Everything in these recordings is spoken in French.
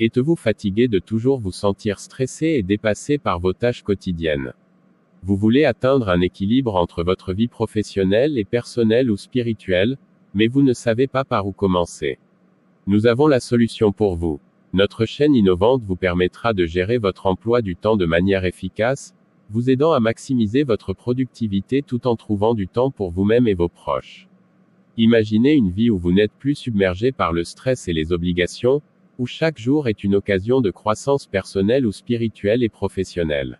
Êtes-vous fatigué de toujours vous sentir stressé et dépassé par vos tâches quotidiennes? Vous voulez atteindre un équilibre entre votre vie professionnelle et personnelle ou spirituelle, mais vous ne savez pas par où commencer. Nous avons la solution pour vous. Notre chaîne innovante vous permettra de gérer votre emploi du temps de manière efficace, vous aidant à maximiser votre productivité tout en trouvant du temps pour vous-même et vos proches. Imaginez une vie où vous n'êtes plus submergé par le stress et les obligations, où chaque jour est une occasion de croissance personnelle ou spirituelle et professionnelle.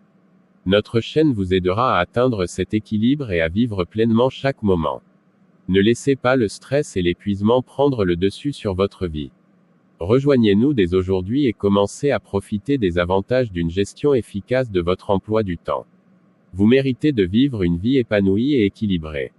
Notre chaîne vous aidera à atteindre cet équilibre et à vivre pleinement chaque moment. Ne laissez pas le stress et l'épuisement prendre le dessus sur votre vie. Rejoignez-nous dès aujourd'hui et commencez à profiter des avantages d'une gestion efficace de votre emploi du temps. Vous méritez de vivre une vie épanouie et équilibrée.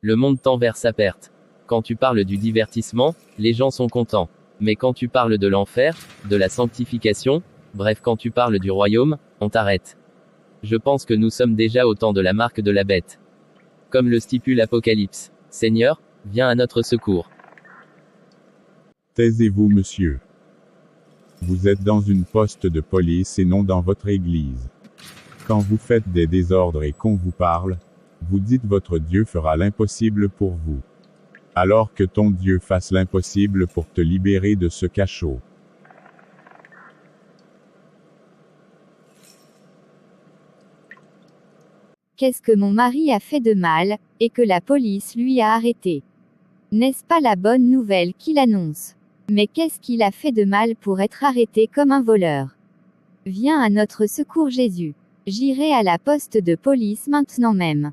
Le monde tend vers sa perte. Quand tu parles du divertissement, les gens sont contents. Mais quand tu parles de l'enfer, de la sanctification, bref quand tu parles du royaume, on t'arrête. Je pense que nous sommes déjà au temps de la marque de la bête. Comme le stipule Apocalypse. Seigneur, viens à notre secours. Taisez-vous, monsieur. Vous êtes dans une poste de police et non dans votre église. Quand vous faites des désordres et qu'on vous parle, vous dites votre Dieu fera l'impossible pour vous. Alors que ton Dieu fasse l'impossible pour te libérer de ce cachot. Qu'est-ce que mon mari a fait de mal, et que la police lui a arrêté? N'est-ce pas la bonne nouvelle qu'il annonce? Mais qu'est-ce qu'il a fait de mal pour être arrêté comme un voleur? Viens à notre secours Jésus. J'irai à la poste de police maintenant même.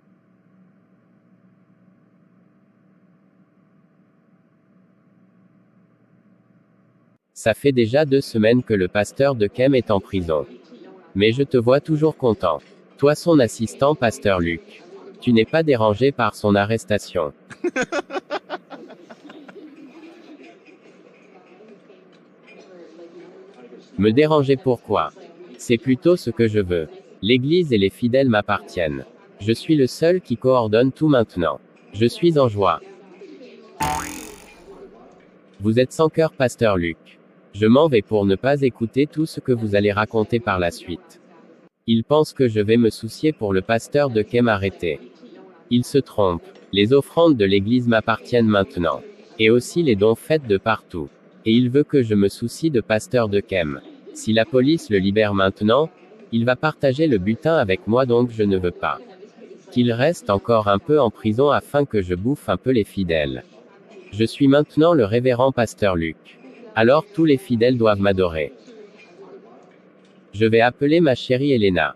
Ça fait déjà 2 semaines que le pasteur de Kem est en prison. Mais je te vois toujours content. Toi son assistant pasteur Luc. Tu n'es pas dérangé par son arrestation. Me déranger pourquoi? C'est plutôt ce que je veux. L'Église et les fidèles m'appartiennent. Je suis le seul qui coordonne tout maintenant. Je suis en joie. Vous êtes sans cœur pasteur Luc. Je m'en vais pour ne pas écouter tout ce que vous allez raconter par la suite. Il pense que je vais me soucier pour le pasteur de Kem arrêté. Il se trompe. Les offrandes de l'église m'appartiennent maintenant. Et aussi les dons faits de partout. Et il veut que je me soucie de pasteur de Kem. Si la police le libère maintenant, il va partager le butin avec moi donc je ne veux pas qu'il reste encore un peu en prison afin que je bouffe un peu les fidèles. Je suis maintenant le révérend pasteur Luc. Alors tous les fidèles doivent m'adorer. Je vais appeler ma chérie Elena.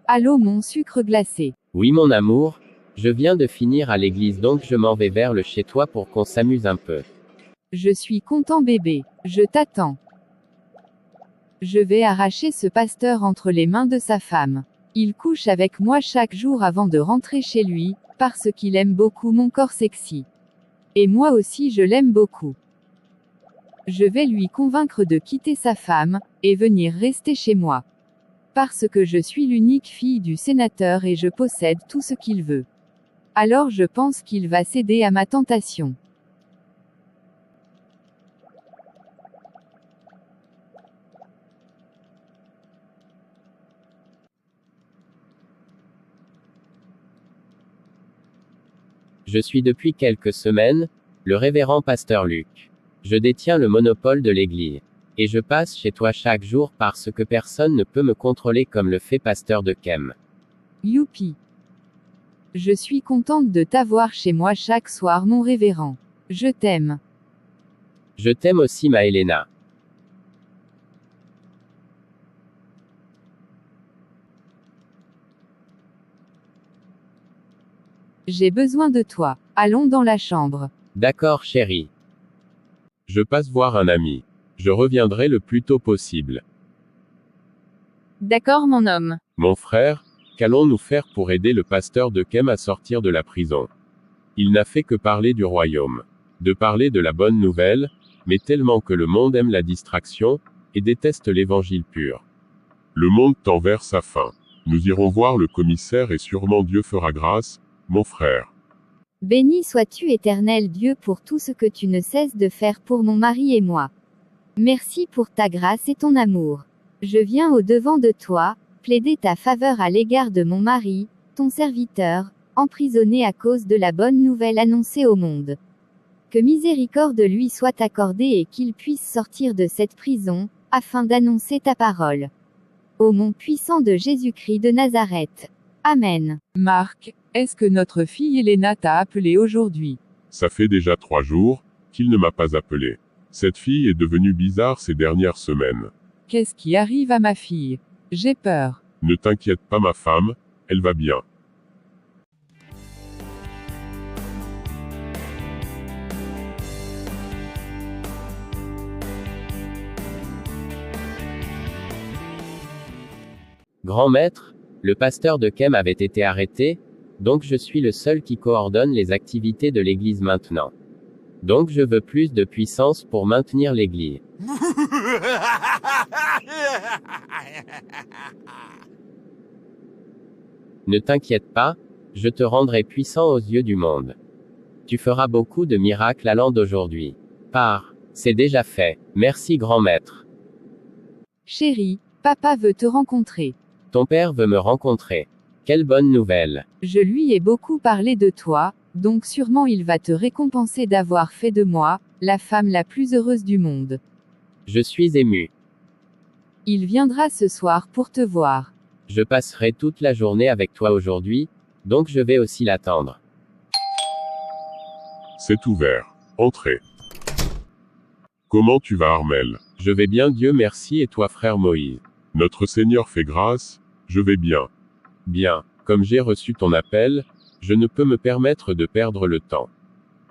Allô mon sucre glacé. Oui mon amour, je viens de finir à l'église donc je m'en vais vers le chez toi pour qu'on s'amuse un peu. Je suis content bébé. Je t'attends. Je vais arracher ce pasteur entre les mains de sa femme. Il couche avec moi chaque jour avant de rentrer chez lui, parce qu'il aime beaucoup mon corps sexy. Et moi aussi je l'aime beaucoup. Je vais lui convaincre de quitter sa femme, et venir rester chez moi. Parce que je suis l'unique fille du sénateur et je possède tout ce qu'il veut. Alors je pense qu'il va céder à ma tentation. Je suis depuis quelques semaines, le révérend pasteur Luc. Je détiens le monopole de l'église. Et je passe chez toi chaque jour parce que personne ne peut me contrôler comme le fait Pasteur de Kem. Youpi. Je suis contente de t'avoir chez moi chaque soir, mon révérend. Je t'aime. Je t'aime aussi, ma Helena. J'ai besoin de toi. Allons dans la chambre. D'accord, chérie. Je passe voir un ami. Je reviendrai le plus tôt possible. D'accord, mon homme. Mon frère, qu'allons-nous faire pour aider le pasteur de Kem à sortir de la prison? Il n'a fait que parler du royaume. De parler de la bonne nouvelle, mais tellement que le monde aime la distraction, et déteste l'évangile pur. Le monde tend vers sa fin. Nous irons voir le commissaire et sûrement Dieu fera grâce, mon frère. Béni sois-tu, éternel Dieu, pour tout ce que tu ne cesses de faire pour mon mari et moi. Merci pour ta grâce et ton amour. Je viens au-devant de toi, plaider ta faveur à l'égard de mon mari, ton serviteur, emprisonné à cause de la bonne nouvelle annoncée au monde. Que miséricorde lui soit accordée et qu'il puisse sortir de cette prison, afin d'annoncer ta parole. Au nom puissant de Jésus-Christ de Nazareth. Amen. Marc, est-ce que notre fille Helena t'a appelé aujourd'hui? Ça fait déjà 3 jours qu'il ne m'a pas appelé. Cette fille est devenue bizarre ces dernières semaines. Qu'est-ce qui arrive à ma fille? J'ai peur. Ne t'inquiète pas, ma femme, elle va bien. Grand maître, le pasteur de Kem avait été arrêté, donc je suis le seul qui coordonne les activités de l'église maintenant. Donc je veux plus de puissance pour maintenir l'église. Ne t'inquiète pas, je te rendrai puissant aux yeux du monde. Tu feras beaucoup de miracles allant d'aujourd'hui. C'est déjà fait. Merci, grand maître. Chérie, papa veut te rencontrer. Ton père veut me rencontrer. Quelle bonne nouvelle. Je lui ai beaucoup parlé de toi, donc sûrement il va te récompenser d'avoir fait de moi, la femme la plus heureuse du monde. Je suis ému. Il viendra ce soir pour te voir. Je passerai toute la journée avec toi aujourd'hui, donc je vais aussi l'attendre. C'est ouvert. Entrez. Comment tu vas, Armel? Je vais bien, Dieu merci, et toi, frère Moïse? Notre Seigneur fait grâce, je vais bien. Bien, comme j'ai reçu ton appel, je ne peux me permettre de perdre le temps.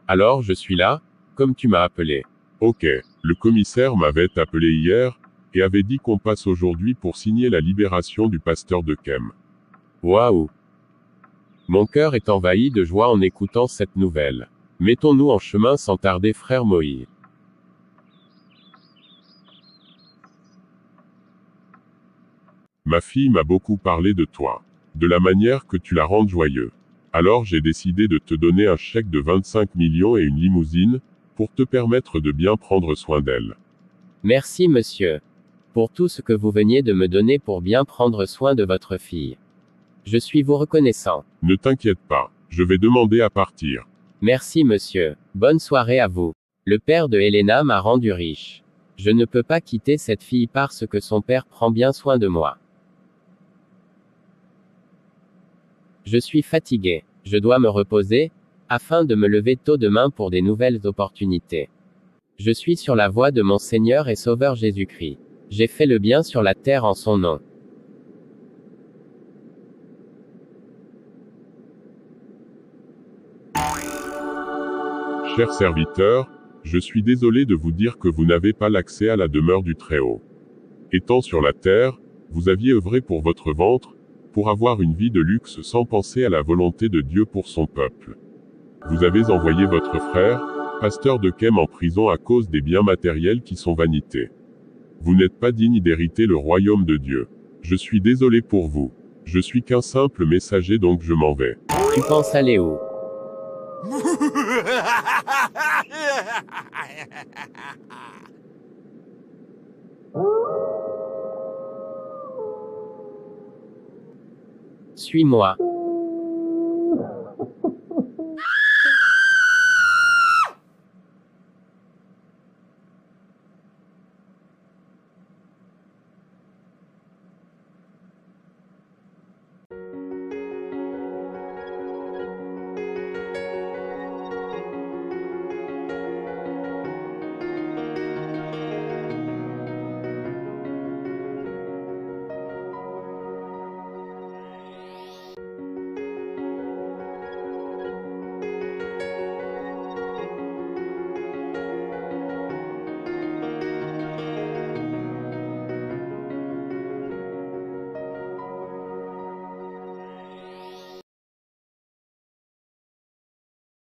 Alors je suis là, comme tu m'as appelé. Ok, le commissaire m'avait appelé hier, et avait dit qu'on passe aujourd'hui pour signer la libération du pasteur de Kem. Waouh! Mon cœur est envahi de joie en écoutant cette nouvelle. Mettons-nous en chemin sans tarder, frère Moïse. Ma fille m'a beaucoup parlé de toi. De la manière que tu la rends joyeux. Alors j'ai décidé de te donner un chèque de 25 millions et une limousine, pour te permettre de bien prendre soin d'elle. Merci, monsieur. Pour tout ce que vous veniez de me donner pour bien prendre soin de votre fille. Je suis vous reconnaissant. Ne t'inquiète pas, je vais demander à partir. Merci, monsieur. Bonne soirée à vous. Le père de Helena m'a rendu riche. Je ne peux pas quitter cette fille parce que son père prend bien soin de moi. Je suis fatigué. Je dois me reposer, afin de me lever tôt demain pour des nouvelles opportunités. Je suis sur la voie de mon Seigneur et Sauveur Jésus-Christ. J'ai fait le bien sur la terre en son nom. Chers serviteurs, je suis désolé de vous dire que vous n'avez pas l'accès à la demeure du Très-Haut. Étant sur la terre, vous aviez œuvré pour votre ventre, pour avoir une vie de luxe sans penser à la volonté de Dieu pour son peuple. Vous avez envoyé votre frère, pasteur de Kem, en prison à cause des biens matériels qui sont vanité. Vous n'êtes pas digne d'hériter le royaume de Dieu. Je suis désolé pour vous. Je suis qu'un simple messager, donc je m'en vais. Tu penses aller où? Suis-moi.